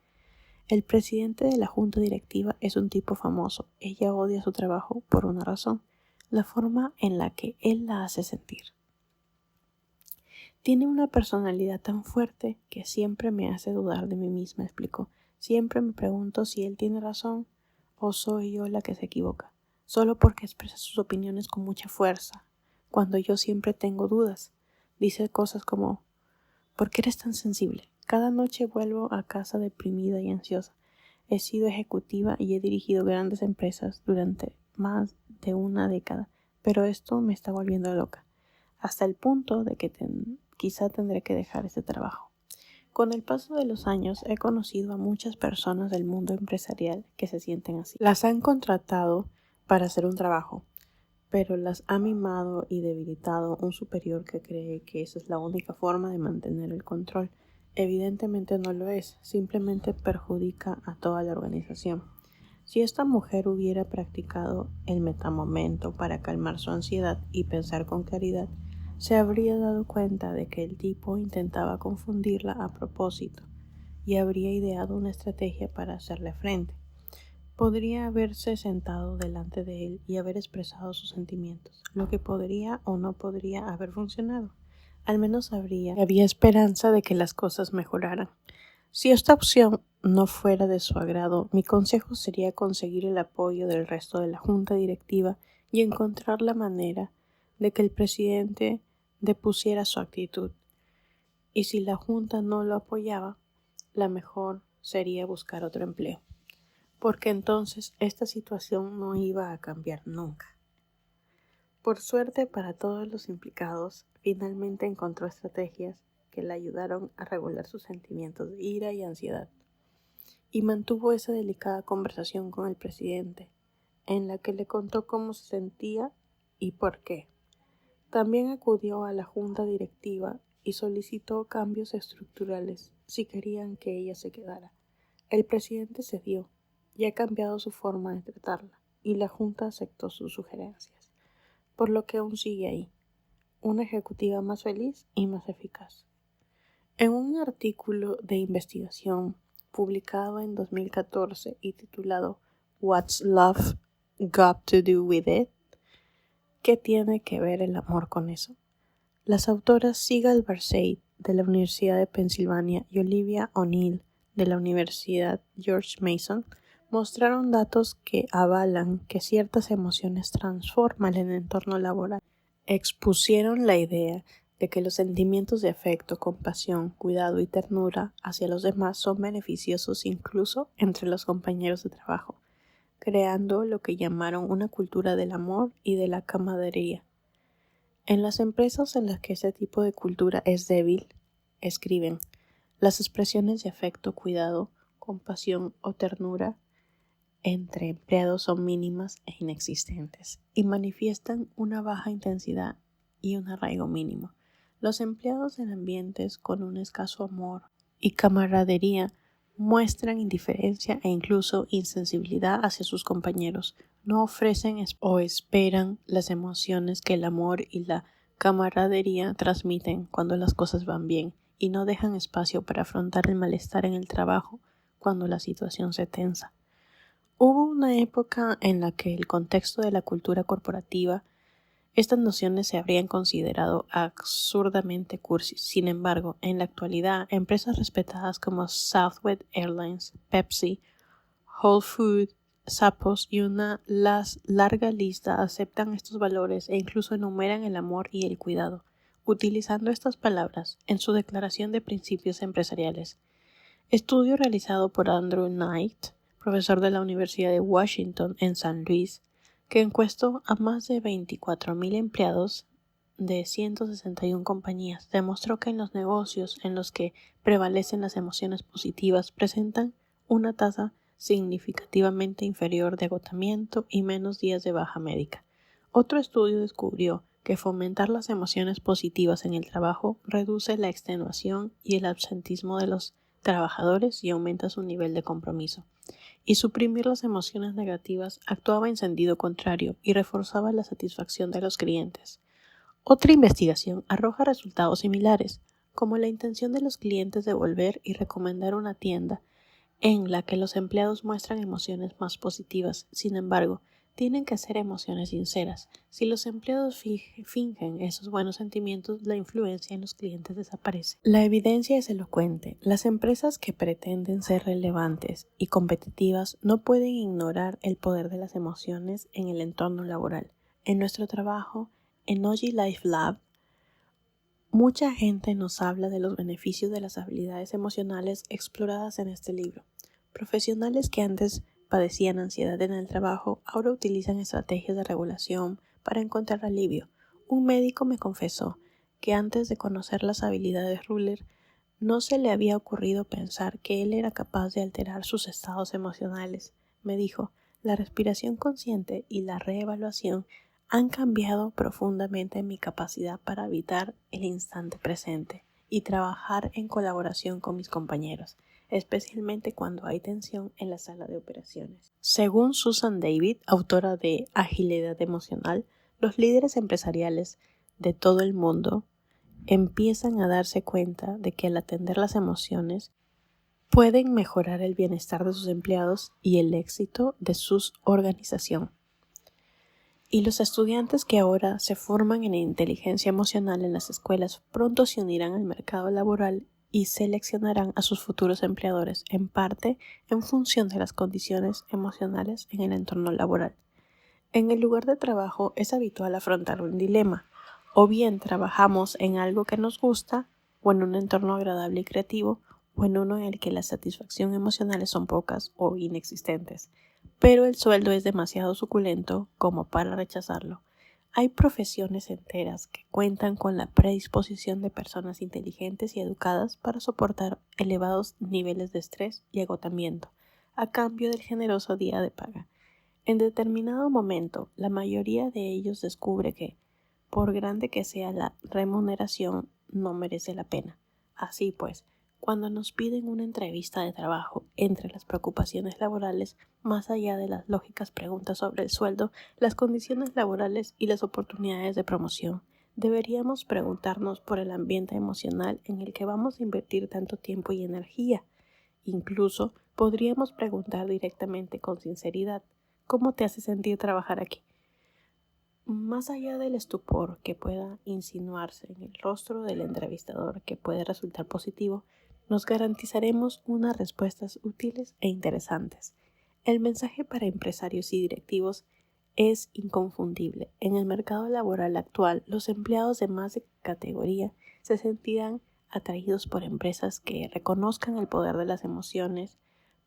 El presidente de la junta directiva es un tipo famoso. Ella odia su trabajo por una razón, la forma en la que él la hace sentir. Tiene una personalidad tan fuerte que siempre me hace dudar de mí misma, explicó. Siempre me pregunto si él tiene razón o soy yo la que se equivoca, solo porque expresa sus opiniones con mucha fuerza, cuando yo siempre tengo dudas. Dice cosas como: ¿por qué eres tan sensible? Cada noche vuelvo a casa deprimida y ansiosa. He sido ejecutiva y he dirigido grandes empresas durante más de una década, pero esto me está volviendo loca, hasta el punto de que quizá tendré que dejar este trabajo. Con el paso de los años he conocido a muchas personas del mundo empresarial que se sienten así. Las han contratado para hacer un trabajo, pero las ha mimado y debilitado un superior que cree que esa es la única forma de mantener el control. Evidentemente no lo es, simplemente perjudica a toda la organización. Si esta mujer hubiera practicado el metamomento para calmar su ansiedad y pensar con claridad, se habría dado cuenta de que el tipo intentaba confundirla a propósito y habría ideado una estrategia para hacerle frente. Podría haberse sentado delante de él y haber expresado sus sentimientos, lo que podría o no podría haber funcionado. Al menos había esperanza de que las cosas mejoraran. Si esta opción no fuera de su agrado, mi consejo sería conseguir el apoyo del resto de la junta directiva y encontrar la manera de que el presidente depusiera su actitud. Y si la junta no lo apoyaba, la mejor sería buscar otro empleo, porque entonces esta situación no iba a cambiar nunca. Por suerte para todos los implicados, finalmente encontró estrategias que le ayudaron a regular sus sentimientos de ira y ansiedad, y mantuvo esa delicada conversación con el presidente, en la que le contó cómo se sentía y por qué. También acudió a la junta directiva y solicitó cambios estructurales si querían que ella se quedara. El presidente cedió y ha cambiado su forma de tratarla, y la junta aceptó sus sugerencias, por lo que aún sigue ahí, una ejecutiva más feliz y más eficaz. En un artículo de investigación publicado en 2014 y titulado What's Love Got to Do With It? ¿Qué tiene que ver el amor con eso? Las autoras Sigal Barsade de la Universidad de Pensilvania y Olivia O'Neill de la Universidad George Mason mostraron datos que avalan que ciertas emociones transforman el entorno laboral. Expusieron la idea de que los sentimientos de afecto, compasión, cuidado y ternura hacia los demás son beneficiosos incluso entre los compañeros de trabajo, creando lo que llamaron una cultura del amor y de la camaradería. En las empresas en las que ese tipo de cultura es débil, escriben, las expresiones de afecto, cuidado, compasión o ternura entre empleados son mínimas e inexistentes y manifiestan una baja intensidad y un arraigo mínimo. Los empleados en ambientes con un escaso amor y camaradería muestran indiferencia e incluso insensibilidad hacia sus compañeros. No ofrecen o esperan las emociones que el amor y la camaradería transmiten cuando las cosas van bien, y no dejan espacio para afrontar el malestar en el trabajo cuando la situación se tensa. Hubo una época en la que el contexto de la cultura corporativa, estas nociones se habrían considerado absurdamente cursis. Sin embargo, en la actualidad, empresas respetadas como Southwest Airlines, Pepsi, Whole Foods, Zappos y una larga lista aceptan estos valores e incluso enumeran el amor y el cuidado, utilizando estas palabras en su declaración de principios empresariales. Estudio realizado por Andrew Knight, profesor de la Universidad de Washington en San Luis, que encuestó a más de 24,000 empleados de 161 compañías, demostró que en los negocios en los que prevalecen las emociones positivas presentan una tasa significativamente inferior de agotamiento y menos días de baja médica. Otro estudio descubrió que fomentar las emociones positivas en el trabajo reduce la extenuación y el absentismo de los trabajadores y aumenta su nivel de compromiso. Y suprimir las emociones negativas actuaba en sentido contrario y reforzaba la satisfacción de los clientes. Otra investigación arroja resultados similares, como la intención de los clientes de volver y recomendar una tienda en la que los empleados muestran emociones más positivas. Sin embargo, tienen que ser emociones sinceras. Si los empleados fingen esos buenos sentimientos, la influencia en los clientes desaparece. La evidencia es elocuente. Las empresas que pretenden ser relevantes y competitivas no pueden ignorar el poder de las emociones en el entorno laboral. En nuestro trabajo, en OG Life Lab, mucha gente nos habla de los beneficios de las habilidades emocionales exploradas en este libro. Profesionales que antes padecían ansiedad en el trabajo ahora utilizan estrategias de regulación para encontrar alivio. Un médico me confesó que antes de conocer las habilidades Ruler no se le había ocurrido pensar que él era capaz de alterar sus estados emocionales. Me dijo, la respiración consciente y la reevaluación han cambiado profundamente mi capacidad para habitar el instante presente y trabajar en colaboración con mis compañeros, especialmente cuando hay tensión en la sala de operaciones. Según Susan David, autora de Agilidad Emocional, los líderes empresariales de todo el mundo empiezan a darse cuenta de que al atender las emociones pueden mejorar el bienestar de sus empleados y el éxito de su organización. Y los estudiantes que ahora se forman en inteligencia emocional en las escuelas pronto se unirán al mercado laboral y seleccionarán a sus futuros empleadores, en parte en función de las condiciones emocionales en el entorno laboral. En el lugar de trabajo es habitual afrontar un dilema. O bien trabajamos en algo que nos gusta, o en un entorno agradable y creativo, o en uno en el que las satisfacciones emocionales son pocas o inexistentes, pero el sueldo es demasiado suculento como para rechazarlo. Hay profesiones enteras que cuentan con la predisposición de personas inteligentes y educadas para soportar elevados niveles de estrés y agotamiento, a cambio del generoso día de paga. En determinado momento, la mayoría de ellos descubre que, por grande que sea la remuneración, no merece la pena. Así pues, cuando nos piden una entrevista de trabajo, entre las preocupaciones laborales, más allá de las lógicas preguntas sobre el sueldo, las condiciones laborales y las oportunidades de promoción, deberíamos preguntarnos por el ambiente emocional en el que vamos a invertir tanto tiempo y energía. Incluso podríamos preguntar directamente con sinceridad, ¿cómo te hace sentir trabajar aquí? Más allá del estupor que pueda insinuarse en el rostro del entrevistador, que puede resultar positivo, nos garantizaremos unas respuestas útiles e interesantes. El mensaje para empresarios y directivos es inconfundible. En el mercado laboral actual, los empleados de más categoría se sentirán atraídos por empresas que reconozcan el poder de las emociones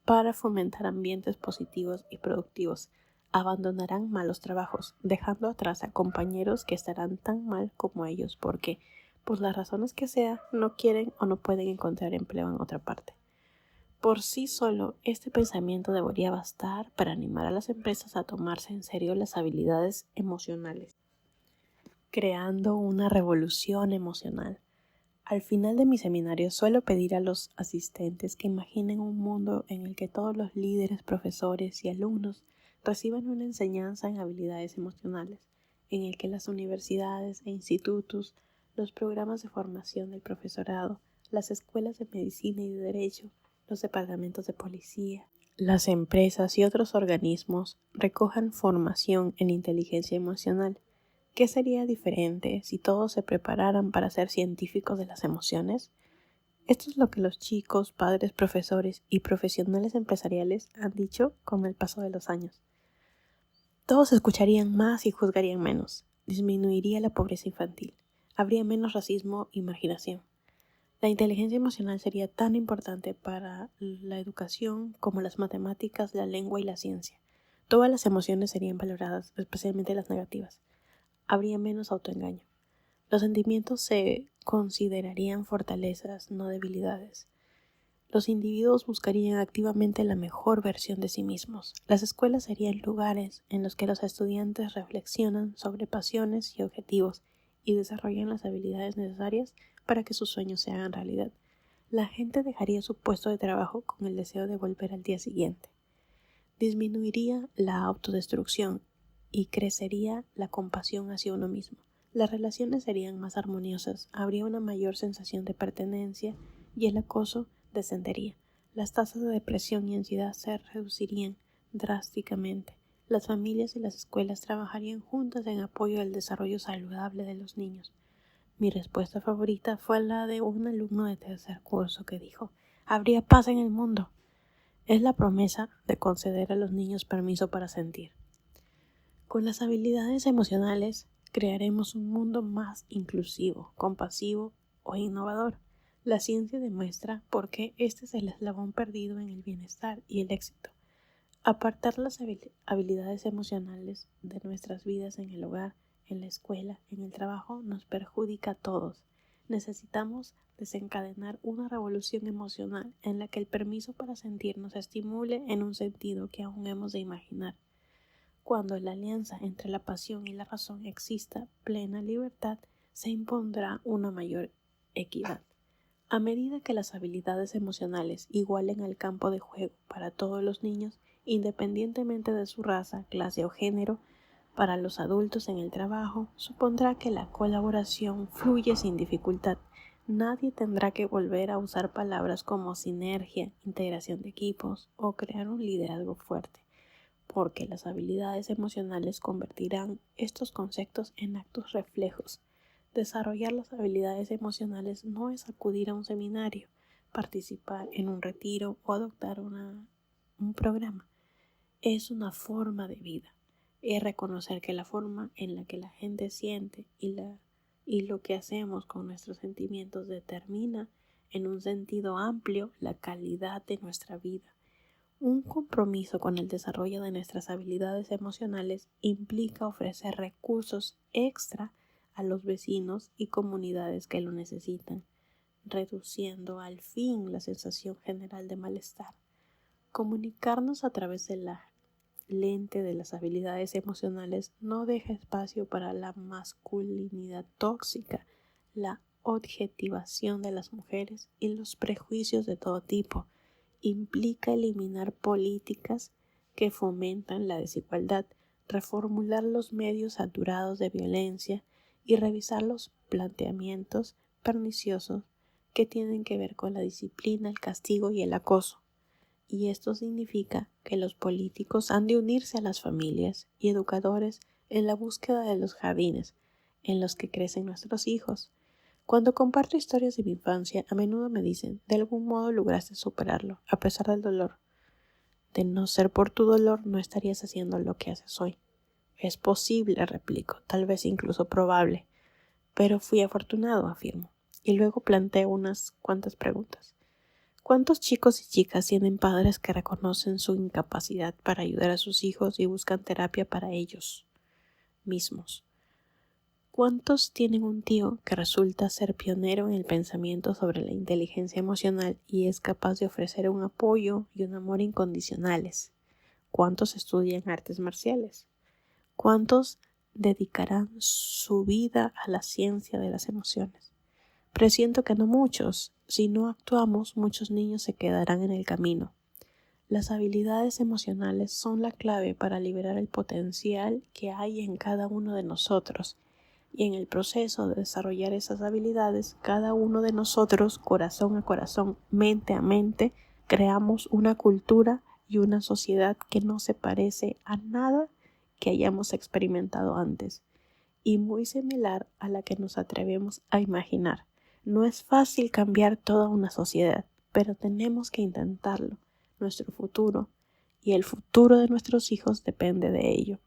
para fomentar ambientes positivos y productivos. Abandonarán malos trabajos, dejando atrás a compañeros que estarán tan mal como ellos porque, por las razones que sea, no quieren o no pueden encontrar empleo en otra parte. Por sí solo, este pensamiento debería bastar para animar a las empresas a tomarse en serio las habilidades emocionales, creando una revolución emocional. Al final de mi seminario suelo pedir a los asistentes que imaginen un mundo en el que todos los líderes, profesores y alumnos reciban una enseñanza en habilidades emocionales, en el que las universidades e institutos, los programas de formación del profesorado, las escuelas de medicina y de derecho, los departamentos de policía, las empresas y otros organismos recojan formación en inteligencia emocional. ¿Qué sería diferente si todos se prepararan para ser científicos de las emociones? Esto es lo que los chicos, padres, profesores y profesionales empresariales han dicho con el paso de los años. Todos escucharían más y juzgarían menos. Disminuiría la pobreza infantil. Habría menos racismo y marginación. La inteligencia emocional sería tan importante para la educación como las matemáticas, la lengua y la ciencia. Todas las emociones serían valoradas, especialmente las negativas. Habría menos autoengaño. Los sentimientos se considerarían fortalezas, no debilidades. Los individuos buscarían activamente la mejor versión de sí mismos. Las escuelas serían lugares en los que los estudiantes reflexionan sobre pasiones y objetivos y desarrollan las habilidades necesarias para que sus sueños se hagan realidad. La gente dejaría su puesto de trabajo con el deseo de volver al día siguiente. Disminuiría la autodestrucción y crecería la compasión hacia uno mismo. Las relaciones serían más armoniosas, habría una mayor sensación de pertenencia y el acoso descendería. las tasas de depresión y ansiedad se reducirían drásticamente. Las familias y las escuelas trabajarían juntas en apoyo al desarrollo saludable de los niños. Mi respuesta favorita fue la de un alumno de tercer curso que dijo: «Habría paz en el mundo». Es la promesa de conceder a los niños permiso para sentir. Con las habilidades emocionales crearemos un mundo más inclusivo, compasivo o innovador. La ciencia demuestra por qué este es el eslabón perdido en el bienestar y el éxito. Apartar las habilidades emocionales de nuestras vidas en el hogar, en la escuela, en el trabajo, nos perjudica a todos. Necesitamos desencadenar una revolución emocional en la que el permiso para sentir nos estimule en un sentido que aún hemos de imaginar. Cuando la alianza entre la pasión y la razón exista plena libertad, se impondrá una mayor equidad. A medida que las habilidades emocionales igualen el campo de juego para todos los niños, independientemente de su raza, clase o género, para los adultos en el trabajo, supondrá que la colaboración fluye sin dificultad. Nadie tendrá que volver a usar palabras como sinergia, integración de equipos o crear un liderazgo fuerte, porque las habilidades emocionales convertirán estos conceptos en actos reflejos. Desarrollar las habilidades emocionales no es acudir a un seminario, participar en un retiro o adoptar un programa. Es una forma de vida. Es reconocer que la forma en la que la gente siente y lo que hacemos con nuestros sentimientos determina en un sentido amplio la calidad de nuestra vida. Un compromiso con el desarrollo de nuestras habilidades emocionales implica ofrecer recursos extra a los vecinos y comunidades que lo necesitan, reduciendo al fin la sensación general de malestar. Comunicarnos a través de la lente de las habilidades emocionales no deja espacio para la masculinidad tóxica, la objetivación de las mujeres y los prejuicios de todo tipo. Implica eliminar políticas que fomentan la desigualdad, reformular los medios saturados de violencia y revisar los planteamientos perniciosos que tienen que ver con la disciplina, el castigo y el acoso. Y esto significa que los políticos han de unirse a las familias y educadores en la búsqueda de los jardines en los que crecen nuestros hijos. Cuando comparto historias de mi infancia, a menudo me dicen: «De algún modo lograste superarlo, a pesar del dolor». De no ser por tu dolor, no estarías haciendo lo que haces hoy. Es posible, replico, tal vez incluso probable, pero fui afortunado, afirmo. Y luego planteo unas cuantas preguntas. ¿Cuántos chicos y chicas tienen padres que reconocen su incapacidad para ayudar a sus hijos y buscan terapia para ellos mismos? ¿Cuántos tienen un tío que resulta ser pionero en el pensamiento sobre la inteligencia emocional y es capaz de ofrecer un apoyo y un amor incondicionales? ¿Cuántos estudian artes marciales? ¿Cuántos dedicarán su vida a la ciencia de las emociones? Presiento que no muchos. Si no actuamos, muchos niños se quedarán en el camino. Las habilidades emocionales son la clave para liberar el potencial que hay en cada uno de nosotros. Y en el proceso de desarrollar esas habilidades, cada uno de nosotros, corazón a corazón, mente a mente, creamos una cultura y una sociedad que no se parece a nada que hayamos experimentado antes, y muy similar a la que nos atrevemos a imaginar. No es fácil cambiar toda una sociedad, pero tenemos que intentarlo. Nuestro futuro y el futuro de nuestros hijos depende de ello.